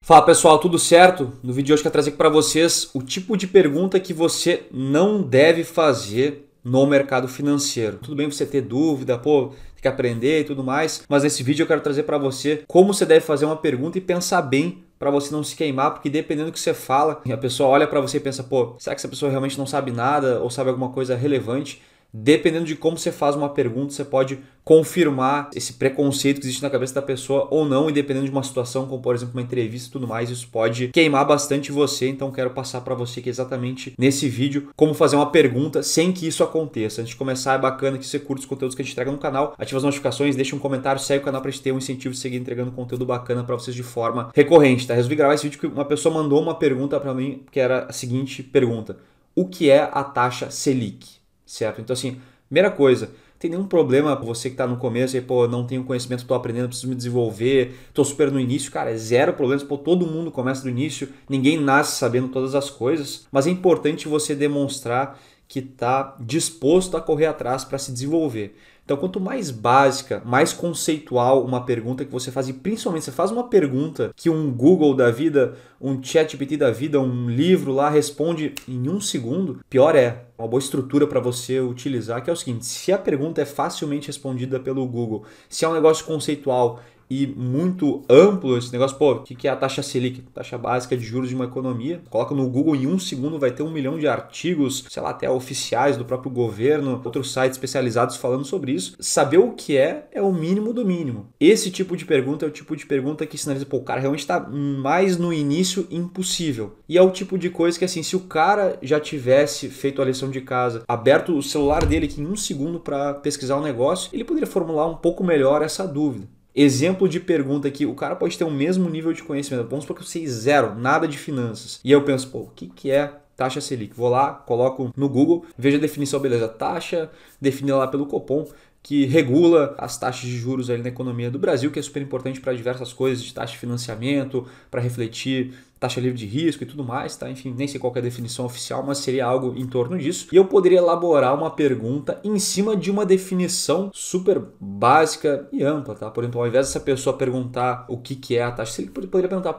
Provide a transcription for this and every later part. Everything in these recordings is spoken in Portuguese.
Fala pessoal, tudo certo? No vídeo de hoje eu quero trazer aqui para vocês o tipo de pergunta que você não deve fazer no mercado financeiro. Tudo bem você ter dúvida, tem que aprender e tudo mais, mas nesse vídeo eu quero trazer para você como você deve fazer uma pergunta e pensar bem para você não se queimar, porque dependendo do que você fala, a pessoa olha para você e pensa, será que essa pessoa realmente não sabe nada ou sabe alguma coisa relevante? Dependendo de como você faz uma pergunta, você pode confirmar esse preconceito que existe na cabeça da pessoa ou não, e dependendo de uma situação, como por exemplo uma entrevista e tudo mais, isso pode queimar bastante você. Então quero passar para você aqui exatamente nesse vídeo como fazer uma pergunta sem que isso aconteça. Antes de começar, é bacana que você curta os conteúdos que a gente entrega no canal, ativa as notificações, deixa um comentário, segue o canal para a gente ter um incentivo de seguir entregando conteúdo bacana para vocês de forma recorrente, tá? Resolvi gravar esse vídeo porque uma pessoa mandou uma pergunta para mim, que era a seguinte pergunta: o que é a taxa Selic? Certo? Então assim, primeira coisa, não tem nenhum problema você que está no começo e não tenho conhecimento, estou aprendendo, preciso me desenvolver, estou super no início, cara, é zero problemas, todo mundo começa do início, ninguém nasce sabendo todas as coisas, mas é importante você demonstrar que está disposto a correr atrás para se desenvolver. Então, quanto mais básica, mais conceitual uma pergunta que você faz, e principalmente você faz uma pergunta que um Google da vida, um ChatGPT da vida, um livro lá responde em um segundo, pior é. Uma boa estrutura para você utilizar, que é o seguinte: se a pergunta é facilmente respondida pelo Google, se é um negócio conceitual e muito amplo esse negócio, o que é a taxa Selic? Taxa básica de juros de uma economia. Coloca no Google, em um segundo vai ter 1 milhão de artigos, sei lá, até oficiais do próprio governo, outros sites especializados falando sobre isso. Saber o que é o mínimo do mínimo. Esse tipo de pergunta é o tipo de pergunta que sinaliza, o cara realmente está mais no início impossível. E é o tipo de coisa que, assim, se o cara já tivesse feito a lição de casa, aberto o celular dele aqui em um segundo para pesquisar um negócio, ele poderia formular um pouco melhor essa dúvida. Exemplo de pergunta aqui, o cara pode ter o mesmo nível de conhecimento. Vamos supor que eu sei zero, nada de finanças. E aí eu penso, o que é taxa Selic? Vou lá, coloco no Google, vejo a definição, beleza, taxa definida lá pelo Copom, que regula as taxas de juros ali na economia do Brasil, que é super importante para diversas coisas, de taxa de financiamento, para refletir taxa livre de risco e tudo mais, tá? Enfim, nem sei qual é a definição oficial, mas seria algo em torno disso. E eu poderia elaborar uma pergunta em cima de uma definição super básica e ampla, tá? Por exemplo, ao invés dessa pessoa perguntar o que é a taxa Selic, poderia perguntar,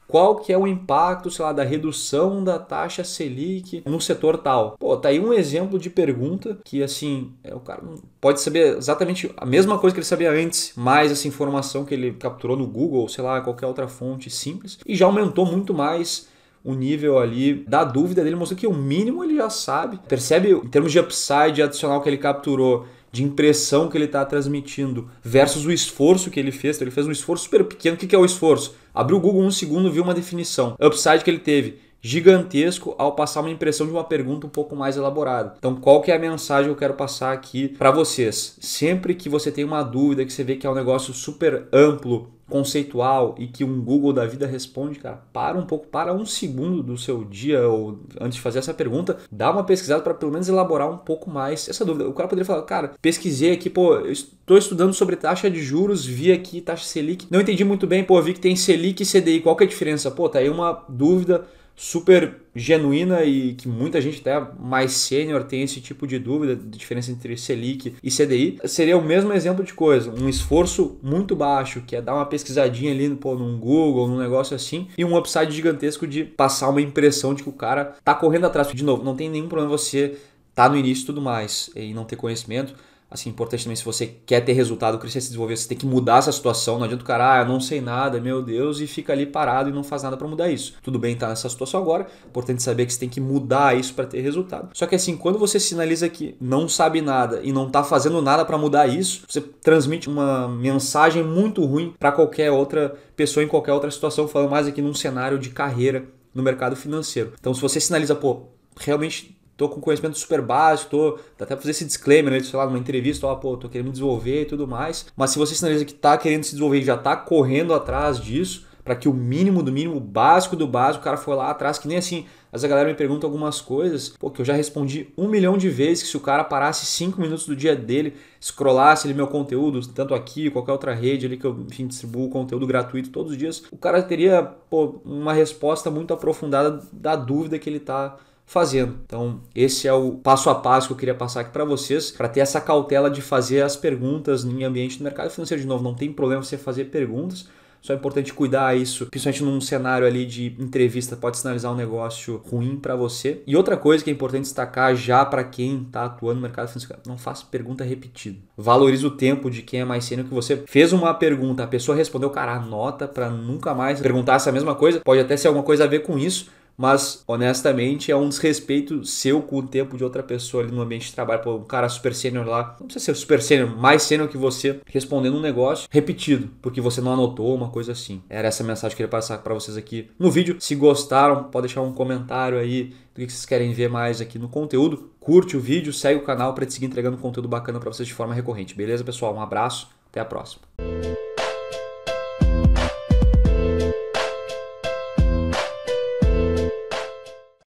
qual que é o impacto, sei lá, da redução da taxa Selic no setor tal? Tá aí um exemplo de pergunta que, assim, o cara pode saber exatamente a mesma coisa que ele sabia antes, mais essa informação que ele capturou no Google, sei lá, qualquer outra fonte simples, e já aumentou muito mais o nível ali da dúvida dele, mostrou que o mínimo ele já sabe. Percebe em termos de upside adicional que ele capturou, de impressão que ele está transmitindo versus o esforço que ele fez. Então, ele fez um esforço super pequeno. O que é o esforço? Abriu o Google um segundo, viu uma definição. Upside que ele teve gigantesco ao passar uma impressão de uma pergunta um pouco mais elaborada. Então, qual que é a mensagem que eu quero passar aqui para vocês? Sempre que você tem uma dúvida, que você vê que é um negócio super amplo, conceitual e que um Google da vida responde, cara, para um segundo do seu dia ou antes de fazer essa pergunta, dá uma pesquisada para pelo menos elaborar um pouco mais essa dúvida. O cara poderia falar, cara, pesquisei aqui, eu estou estudando sobre taxa de juros, vi aqui taxa Selic, não entendi muito bem, vi que tem Selic e CDI, qual que é a diferença? Tá aí uma dúvida super genuína e que muita gente até mais sênior tem esse tipo de dúvida, de diferença entre Selic e CDI. Seria o mesmo exemplo de coisa, um esforço muito baixo, que é dar uma pesquisadinha ali num Google, num negócio assim, e um upside gigantesco de passar uma impressão de que o cara tá correndo atrás. De novo, não tem nenhum problema você tá no início e tudo mais, e não ter conhecimento. Assim, importante também, se você quer ter resultado, crescer, se desenvolver, você tem que mudar essa situação. Não adianta o cara, eu não sei nada, meu Deus, e fica ali parado e não faz nada para mudar isso. Tudo bem estar nessa situação agora, importante saber que você tem que mudar isso para ter resultado. Só que assim, quando você sinaliza que não sabe nada e não está fazendo nada para mudar isso, você transmite uma mensagem muito ruim para qualquer outra pessoa em qualquer outra situação, falando mais aqui num cenário de carreira no mercado financeiro. Então, se você sinaliza, realmente tô com conhecimento super básico, dá até pra fazer esse disclaimer, né, sei lá, numa entrevista, tô querendo me desenvolver e tudo mais. Mas se você sinaliza que tá querendo se desenvolver e já tá correndo atrás disso, para que o mínimo do mínimo, básico do básico, o cara foi lá atrás, que nem assim, às vezes a galera me pergunta algumas coisas, que eu já respondi 1 milhão de vezes, que se o cara parasse 5 minutos do dia dele, scrollasse ali meu conteúdo, tanto aqui, qualquer outra rede ali que eu, enfim, distribuo conteúdo gratuito todos os dias, o cara teria, uma resposta muito aprofundada da dúvida que ele tá fazendo. Então, esse é o passo a passo que eu queria passar aqui para vocês, para ter essa cautela de fazer as perguntas em ambiente do mercado financeiro. De novo, não tem problema você fazer perguntas, Só é importante cuidar isso, principalmente num cenário ali de entrevista, pode sinalizar um negócio ruim para você. E outra coisa que é importante destacar já para quem está atuando no mercado financeiro, não faça pergunta repetida. Valorize o tempo de quem é mais sênior que você. Fez uma pergunta, a pessoa respondeu, cara, anota para nunca mais perguntar essa mesma coisa. Pode até ser alguma coisa a ver com isso, mas honestamente é um desrespeito seu com o tempo de outra pessoa ali no ambiente de trabalho. Pô, um cara super sênior lá, não precisa ser super sênior, mais sênior que você, respondendo um negócio repetido, porque você não anotou, uma coisa assim. Era essa mensagem que eu queria passar para vocês aqui no vídeo. Se gostaram, pode deixar um comentário aí do que vocês querem ver mais aqui no conteúdo. Curte o vídeo, segue o canal para te seguir entregando conteúdo bacana para vocês de forma recorrente. Beleza, pessoal? Um abraço, até a próxima.